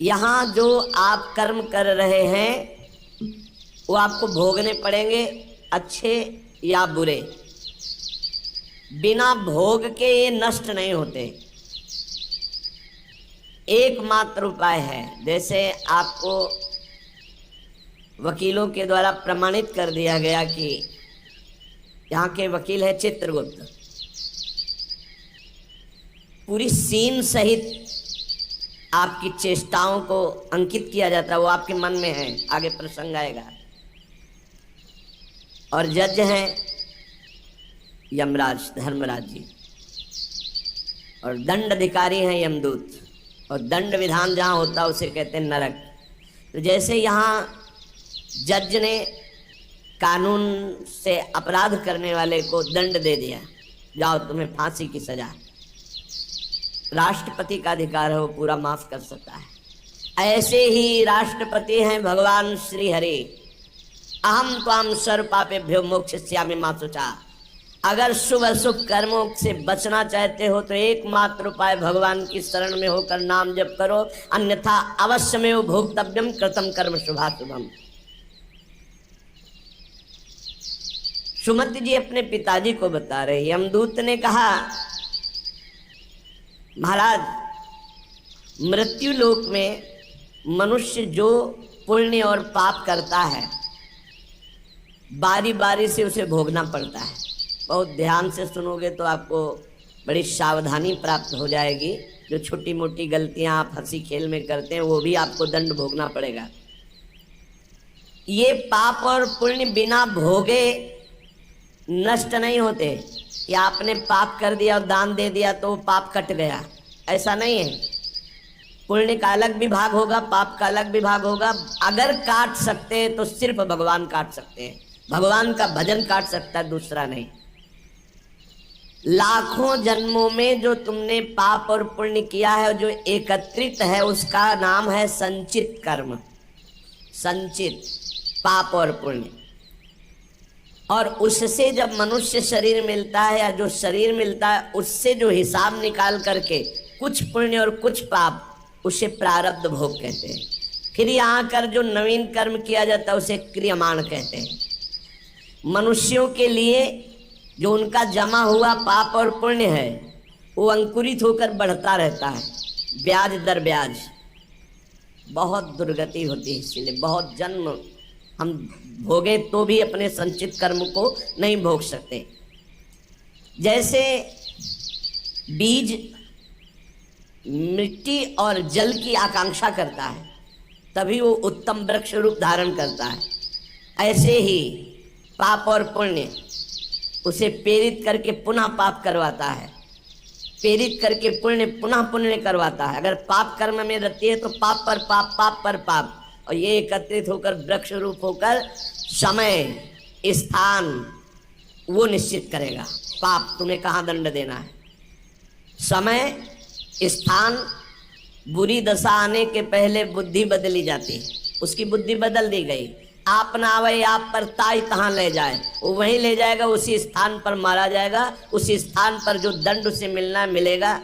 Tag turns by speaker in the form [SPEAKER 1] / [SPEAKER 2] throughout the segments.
[SPEAKER 1] यहाँ जो आप कर्म कर रहे हैं वो आपको भोगने पड़ेंगे, अच्छे या बुरे। बिना भोग के ये नष्ट नहीं होते। एकमात्र उपाय है, जैसे आपको वकीलों के द्वारा प्रमाणित कर दिया गया कि यहाँ के वकील है चित्रगुप्त, पूरी सीन सहित आपकी चेष्टाओं को अंकित किया जाता है, वो आपके मन में है, आगे प्रसंग आएगा। और जज हैं यमराज धर्मराज जी, और दंड अधिकारी हैं यमदूत, और दंड विधान जहाँ होता है उसे कहते हैं नरक। तो जैसे यहाँ जज ने कानून से अपराध करने वाले को दंड दे दिया, जाओ तुम्हें फांसी की सजा, राष्ट्रपति का अधिकार है, वो पूरा माफ कर सकता है। ऐसे ही राष्ट्रपति हैं भगवान श्री हरि। अहम त्वाम सर्व पापेभ्यो मोक्षयिष्यामि मा शुचा। अगर शुभ अशुभ कर्मों से बचना चाहते हो तो एकमात्र उपाय भगवान की शरण में होकर नाम जप करो, अन्यथा अवश्यमेव भोक्तव्यम कृतं कर्म शुभाशुभम। सुमति जी अपने पिताजी को बता रहे, यमदूत ने कहा महाराज मृत्यु लोक में मनुष्य जो पुण्य और पाप करता है बारी बारी से उसे भोगना पड़ता है। बहुत ध्यान से सुनोगे तो आपको बड़ी सावधानी प्राप्त हो जाएगी। जो छोटी मोटी गलतियां आप हंसी खेल में करते हैं वो भी आपको दंड भोगना पड़ेगा। ये पाप और पुण्य बिना भोगे नष्ट नहीं होते। या आपने पाप कर दिया और दान दे दिया तो पाप कट गया, ऐसा नहीं है। पुण्य का अलग विभाग होगा, पाप का अलग विभाग होगा। अगर काट सकते हैं तो सिर्फ भगवान काट सकते हैं, भगवान का भजन काट सकता है, दूसरा नहीं। लाखों जन्मों में जो तुमने पाप और पुण्य किया है, जो एकत्रित है, उसका नाम है संचित कर्म। संचित पाप और पुण्य, और उससे जब मनुष्य शरीर मिलता है या जो शरीर मिलता है उससे जो हिसाब निकाल करके कुछ पुण्य और कुछ पाप, उसे प्रारब्ध भोग कहते हैं। फिर यहाँ कर जो नवीन कर्म किया जाता है उसे क्रियमाण कहते हैं। मनुष्यों के लिए जो उनका जमा हुआ पाप और पुण्य है वो अंकुरित होकर बढ़ता रहता है, ब्याज दर ब्याज। बहुत दुर्गति होती है, इसीलिए बहुत जन्म हम भोगे तो भी अपने संचित कर्म को नहीं भोग सकते। जैसे बीज मिट्टी और जल की आकांक्षा करता है तभी वो उत्तम वृक्ष रूप धारण करता है, ऐसे ही पाप और पुण्य उसे प्रेरित करके पुनः पाप करवाता है, प्रेरित करके पुण्य पुनः पुण्य करवाता है। अगर पाप कर्म में रहती है तो पाप पर पाप, पाप पर पाप, और ये एकत्रित होकर वृक्ष रूप होकर समय स्थान वो निश्चित करेगा। पाप तुम्हें कहाँ दंड देना है, समय स्थान। बुरी दशा आने के पहले बुद्धि बदली जाती है, उसकी बुद्धि बदल दी गई। आप ना आवे आप पर ताई कहाँ ले जाए, वो वहीं ले जाएगा, उसी स्थान पर मारा जाएगा, उसी स्थान पर जो दंड उसे मिलना मिलेगा।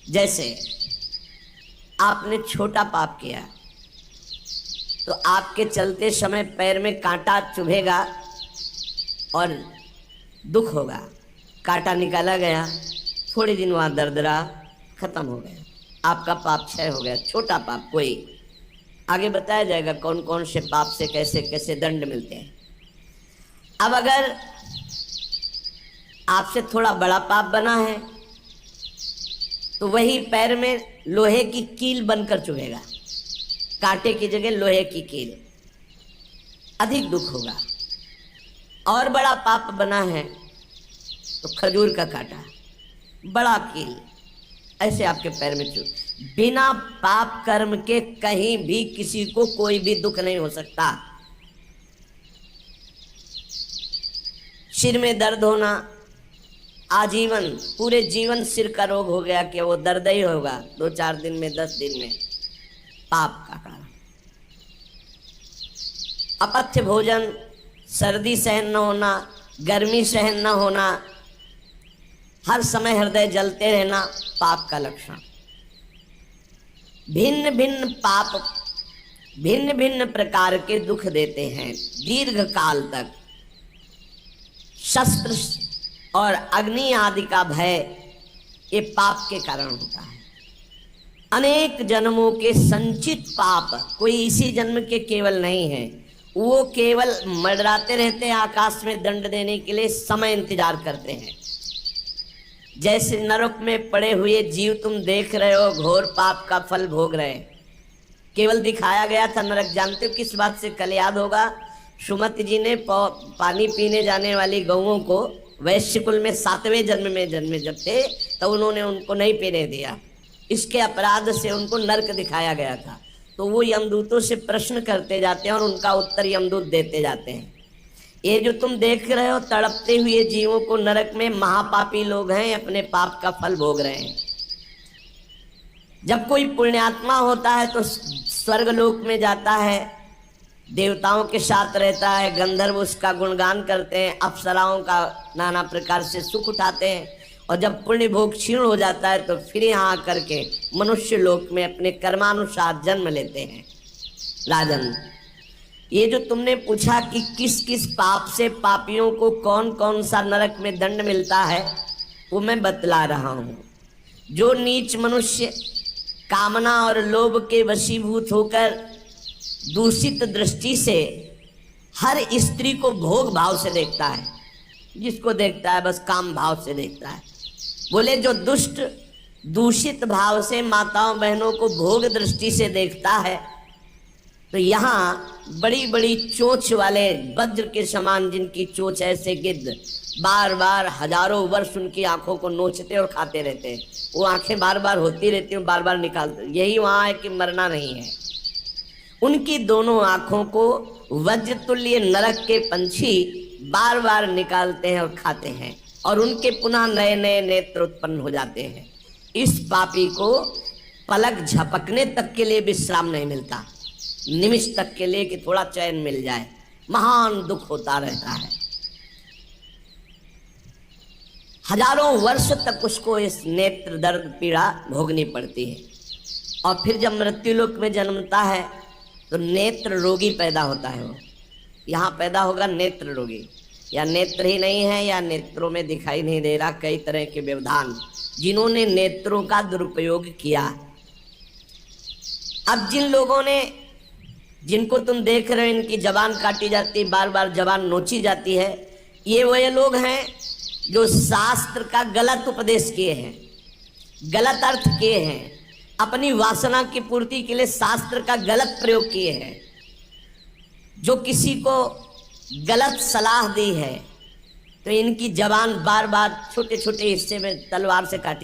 [SPEAKER 1] जैसे आपने छोटा पाप किया तो आपके चलते समय पैर में कांटा चुभेगा और दुख होगा। कांटा निकाला गया, थोड़ी दिन वहाँ दर्द रहा, खत्म हो गया, आपका पाप क्षय हो गया। छोटा पाप कोई, आगे बताया जाएगा कौन कौन से पाप से कैसे कैसे दंड मिलते हैं। अब अगर आपसे थोड़ा बड़ा पाप बना है तो वही पैर में लोहे की कील बनकर चुभेगा, कांटे की जगह लोहे की कील, अधिक दुख होगा। और बड़ा पाप बना है तो खजूर का कांटा, बड़ा कील, ऐसे आपके पैर में चुभ। बिना पाप कर्म के कहीं भी किसी को कोई भी दुख नहीं हो सकता। सिर में दर्द होना, आजीवन पूरे जीवन सिर का रोग हो गया कि वो दर्द ही होगा 2-4 दिन में, 10 दिन में, पाप का कारण। अपथ्य भोजन, सर्दी सहन न होना, गर्मी सहन न होना, हर समय हृदय जलते रहना, पाप का लक्षण। भिन्न भिन्न पाप भिन्न भिन्न प्रकार के दुख देते हैं दीर्घ काल तक। शस्त्र और अग्नि आदि का भय ये पाप के कारण होता है। अनेक जन्मों के संचित पाप, कोई इसी जन्म के केवल नहीं है, वो केवल मंडराते रहते हैं आकाश में दंड देने के लिए, समय इंतजार करते हैं। जैसे नरक में पड़े हुए जीव तुम देख रहे हो, घोर पाप का फल भोग रहे हैं। केवल दिखाया गया था नरक, जानते हो किस बात से? कल याद होगा, सुमति जी ने पानी पीने जाने वाली गौओं को वैश्य कुल में 7वें जन्म में जन्मे जब थे तो उन्होंने उनको नहीं पीने दिया। इसके अपराध से उनको नरक दिखाया गया था। तो वो यमदूतों से प्रश्न करते जाते हैं और उनका उत्तर यमदूत देते जाते हैं। ये जो तुम देख रहे हो तड़पते हुए जीवों को नरक में, महापापी लोग हैं, अपने पाप का फल भोग रहे हैं। जब कोई पुण्यात्मा होता है तो स्वर्ग लोक में जाता है, देवताओं के साथ रहता है, गंधर्व उसका गुणगान करते हैं, अप्सराओं का नाना प्रकार से सुख उठाते हैं। और जब पुण्य भोग क्षीण हो जाता है तो फिर यहाँ आकर के मनुष्य लोक में अपने कर्मानुसार जन्म लेते हैं। राजन, ये जो तुमने पूछा कि किस किस पाप से पापियों को कौन कौन सा नरक में दंड मिलता है, वो मैं बतला रहा हूँ। जो नीच मनुष्य कामना और लोभ के वशीभूत होकर दूषित दृष्टि से हर स्त्री को भोग भाव से देखता है, जिसको देखता है बस काम भाव से देखता है। बोले जो दुष्ट दूषित भाव से माताओं बहनों को भोग दृष्टि से देखता है, तो यहाँ बड़ी बड़ी चोंच वाले वज्र के समान, जिनकी चोंच ऐसे गिद्ध बार बार हजारों वर्ष उनकी आंखों को नोचते और खाते रहते हैं। वो आंखें बार बार होती रहती हैं, बार बार निकालते। यही वहाँ है कि मरना नहीं है। उनकी दोनों आंखों को वज्र तुल्य नरक के पंछी बार बार निकालते हैं और खाते हैं, और उनके पुनः नए नए नेत्र उत्पन्न हो जाते हैं। इस पापी को पलक झपकने तक के लिए विश्राम नहीं मिलता, निमिष तक के लिए कि थोड़ा चैन मिल जाए। महान दुख होता रहता है, हजारों वर्ष तक उसको इस नेत्र दर्द पीड़ा भोगनी पड़ती है। और फिर जब मृत्युलोक में जन्मता है तो नेत्र रोगी पैदा होता है। वो यहाँ पैदा होगा नेत्र रोगी, या नेत्र ही नहीं है या नेत्रों में दिखाई नहीं दे रहा, कई तरह के व्यवधान जिन्होंने नेत्रों का दुरुपयोग किया। अब जिन लोगों ने, जिनको तुम देख रहे हो इनकी जबान काटी जाती, बार बार जबान नोची जाती है, ये वह लोग हैं जो शास्त्र का गलत उपदेश किए हैं, गलत अर्थ किए हैं, अपनी वासना की पूर्ति के लिए शास्त्र का गलत प्रयोग किए हैं, जो किसी को गलत सलाह दी है। तो इनकी जबान बार बार छोटे छोटे हिस्से में तलवार से काटी